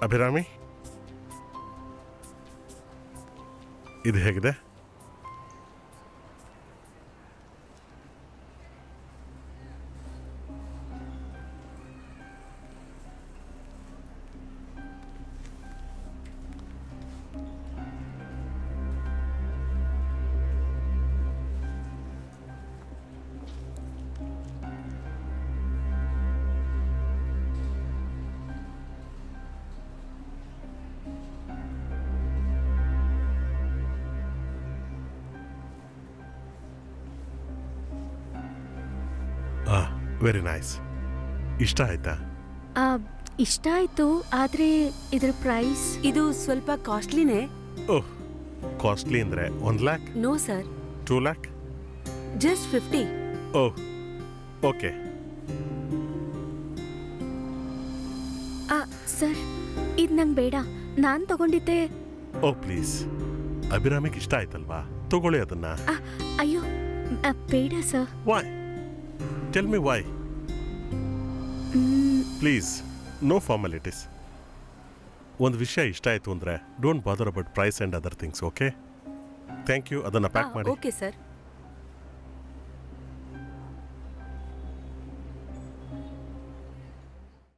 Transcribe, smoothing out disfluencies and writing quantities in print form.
ಅಭಿರಾಮಿ, ಇದು ಹೇಗಿದೆ? Very nice. ಇಷ್ಟ ಆಯ್ತಾ? ಇಷ್ಟ ಆಯ್ತು, ಆದ್ರೆ ಇದ್ರ ಪ್ರೈಸ್ ಇದು ಸ್ವಲ್ಪ ಕಾಸ್ಟ್ಲಿನೇ. ಓಹ್, ಕಾಸ್ಟ್ಲಿ ಅಂದ್ರೆ 1 lakh? No sir, 2 lakh? Just 50. Oh, okay. Sir, ಇದು ನಂಗೆ ಬೇಡ. ನಾನು ತಗೊಂಡಿದ್ದೆ. ಓ ಪ್ಲೀಸ್, ಅಭಿರಾಮಿಗೆ ಇಷ್ಟ ಆಯ್ತಲ್ವಾ, ತಗೊಳ್ಳಿ ಅದನ್ನ. ಅಯ್ಯೋ ಬೇಡ sir. Why? Tell me why. Please, no formalities. ಒಂದು ವಿಷಯ ಇಷ್ಟ ಆಯ್ತು ಅಂದ್ರೆ don't bother about price and other things. Okay, thank you. ಅದನ್ನು ಪ್ಯಾಕ್ ಮಾಡಿ. Okay sir.